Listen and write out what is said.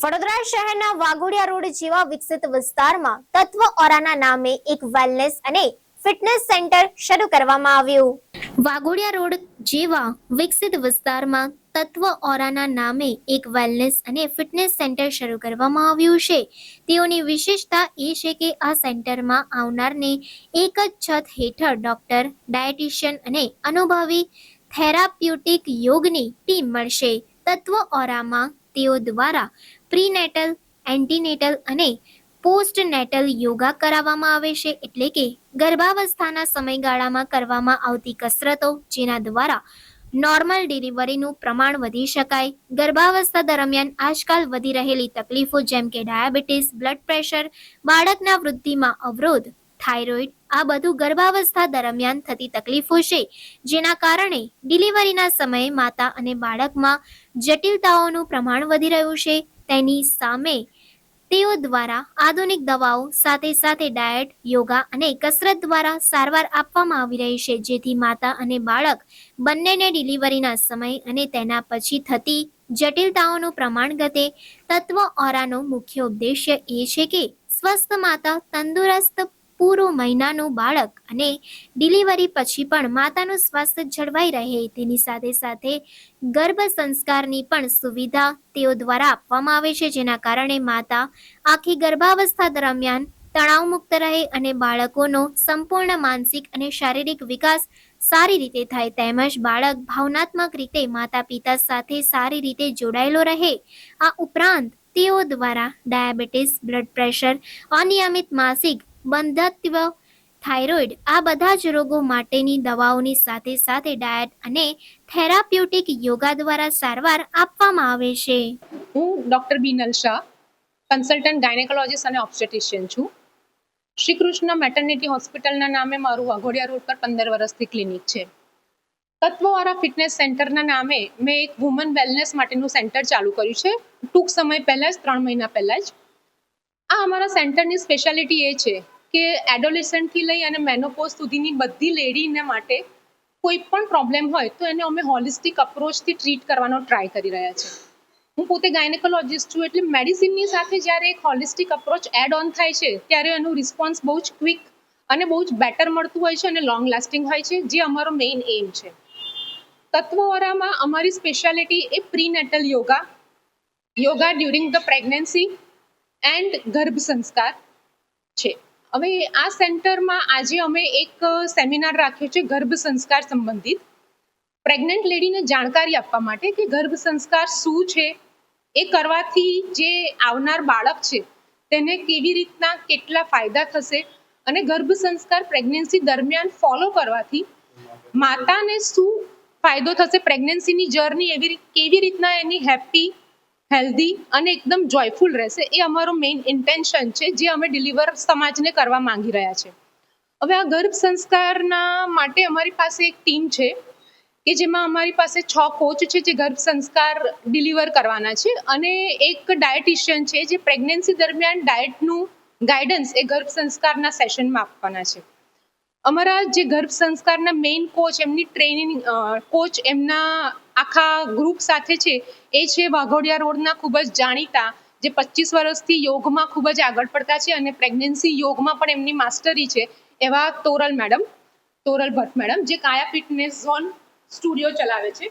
વડોદરા શહેરના વાઘોડિયા રોડ જેવા વિકસિત વિસ્તારમાં તત્વ ઓરાના નામે એક વેલનેસ અને ફિટનેસ સેન્ટર શરૂ કરવામાં આવ્યું. વાઘોડિયા રોડ જેવા વિકસિત વિસ્તારમાં તત્વ ઓરાના નામે એક વેલનેસ અને ફિટનેસ સેન્ટર શરૂ કરવામાં આવ્યું છે. તેઓની વિશેષતા એ છે કે આ સેન્ટરમાં આવનારને એક જ છત હેઠળ ડોક્ટર, ડાયટિશિયન અને અનુભવી થેરાપ્યુટિક યોગની ટીમ મળશે. તત્વ ઓરામાં તેઓ દ્વારા પ્રીનેટલ, એન્ટીનેટલ અને પોસ્ટનેટલ યોગા કરાવવામાં આવે છે, એટલે કે ગર્ભાવસ્થાના સમયગાળામાં કરવામાં આવતી કસરતો, જેના દ્વારા નોર્મલ ડિલિવરીનું પ્રમાણ વધી શકાય. ગર્ભાવસ્થા દરમિયાન આજકાલ વધી રહેલી તકલીફો જેમ કે ડાયાબિટીસ, બ્લડ પ્રેશર, બાળકના વૃદ્ધિમાં અવરોધ, થાઇરોઇડ, આ બધું ગર્ભાવસ્થા દરમિયાન થતી તકલીફો છે, જેના કારણે ડિલિવરીના સમયે માતા અને બાળકમાં જટિલતાઓનું પ્રમાણ વધી રહ્યું છે. તેની સામે તેઓ દ્વારા આધુનિક દવાઓ સાથે સાથે ડાયટ, યોગા અને કસરત દ્વારા સારવાર આપવામાં આવી રહી છે, જેથી માતા અને બાળક બંનેને ડિલિવરીના સમય અને તેના પછી થતી જટિલતાઓનું પ્રમાણ ઘટે. તત્વ ઓરાનો મુખ્ય ઉદ્દેશ્ય એ છે કે સ્વસ્થ માતા, તંદુરસ્ત પૂરું મહિનાનું બાળક અને ડિલિવરી પછી પણ માતાનું સ્વાસ્થ્ય જળવાઈ રહે. તેની સાથે સાથે ગર્ભ સંસ્કારની પણ સુવિધા તેઓ દ્વારા આપવામાં આવે છે, જેના કારણે માતા આખી ગર્ભાવસ્થા દરમિયાન તણાવ મુક્ત રહે અને બાળકોનો સંપૂર્ણ માનસિક અને શારીરિક વિકાસ સારી રીતે થાય, તેમજ બાળક ભાવનાત્મક રીતે માતા પિતા સાથે સારી રીતે જોડાયેલો રહે. આ ઉપરાંત તેઓ દ્વારા ડાયાબિટીસ, બ્લડ પ્રેશર, અનિયમિત માસિક બંધત્વ, થાઇરોઇડ, આ બધા જ રોગો માટેની દવાઓની સાથે સાથે ડાયટ અને થેરાપ્યુટિક યોગા દ્વારા સારવાર આપવામાં આવે છે. હું doctor Binal Shah, consultant gynaecologist અને ઓબ્સ્ટેટિશિયન છું. શ્રી કૃષ્ણ મેટર્નિટી હોસ્પિટલના નામે મારું વાઘોડિયા રોડ પર 15 વર્ષથી ક્લિનિક છે. તત્વવાળા ફિટનેસ સેન્ટરના નામે મેં એક વુમન વેલનેસ માટેનું સેન્ટર ચાલુ કર્યું છે, ટૂંક સમય પહેલાં જ, 3 મહિના પહેલાં જ. આ અમારા સેન્ટરની સ્પેશિયાલિટી એ છે કે એડોલેસન્ટથી લઈ અને મેનોપોઝ સુધીની બધી લેડીને માટે કોઈ પણ પ્રોબ્લેમ હોય તો એને અમે હોલિસ્ટિક અપ્રોચથી ટ્રીટ કરવાનો ટ્રાય કરી રહ્યા છીએ. હું પોતે ગાયનેકોલોજીસ્ટ છું, એટલે મેડિસિનની સાથે જ્યારે એક હોલિસ્ટિક અપ્રોચ એડ ઓન થાય છે ત્યારે એનું રિસ્પોન્સ બહુ જ ક્વિક અને બહુ જ બેટર મળતું હોય છે અને લોંગ લાસ્ટિંગ હોય છે, જે અમારો મેઇન એમ છે. તત્વવાળામાં અમારી સ્પેશિયાલિટી એ prenatal yoga during the pregnancy and ગર્ભ સંસ્કાર છે. હવે આ સેન્ટરમાં આજે અમે એક સેમિનાર રાખ્યો છે ગર્ભ સંસ્કાર સંબંધિત, પ્રેગ્નન્ટ લેડીને જાણકારી આપવા માટે કે ગર્ભ સંસ્કાર શું છે, એ કરવાથી જે આવનાર બાળક છે તેને કેવી રીતના કેટલા ફાયદા થશે, અને ગર્ભ સંસ્કાર પ્રેગ્નન્સી દરમિયાન ફોલો કરવાથી માતાને શું ફાયદો થશે, પ્રેગ્નન્સીની જર્ની કેવી રીતના એની હેપી, હેલ્ધી અને એકદમ જોયફુલ રહેશે, એ અમારો મેઇન ઇન્ટેન્શન છે, જે અમે ડિલિવર સમાજને કરવા માંગી રહ્યા છે. હવે આ ગર્ભ સંસ્કારના માટે અમારી પાસે એક ટીમ છે કે જેમાં અમારી પાસે 6 કોચ છે જે ગર્ભ સંસ્કાર ડિલિવર કરવાના છે, અને એક ડાયટિશિયન છે જે પ્રેગ્નન્સી દરમિયાન ડાયટનું ગાઈડન્સ એ ગર્ભ સંસ્કારના સેશનમાં આપવાના છે. અમારા જે ગર્ભ સંસ્કારના મેઇન કોચ, એમની ટ્રેનિંગ કોચ એમના આખા ગ્રુપ સાથે છે એ છે વાઘોડિયા રોડના ખૂબ જ જાણીતા, જે 25 વર્ષથી યોગમાં ખૂબ જ આગળ પડતા છે અને પ્રેગ્નન્સી યોગમાં પણ એમની માસ્ટરી છે, એવા તોરલ ભટ્ટ મેડમ, જે કાયા ફિટનેસ ઝોન સ્ટુડિયો ચલાવે છે.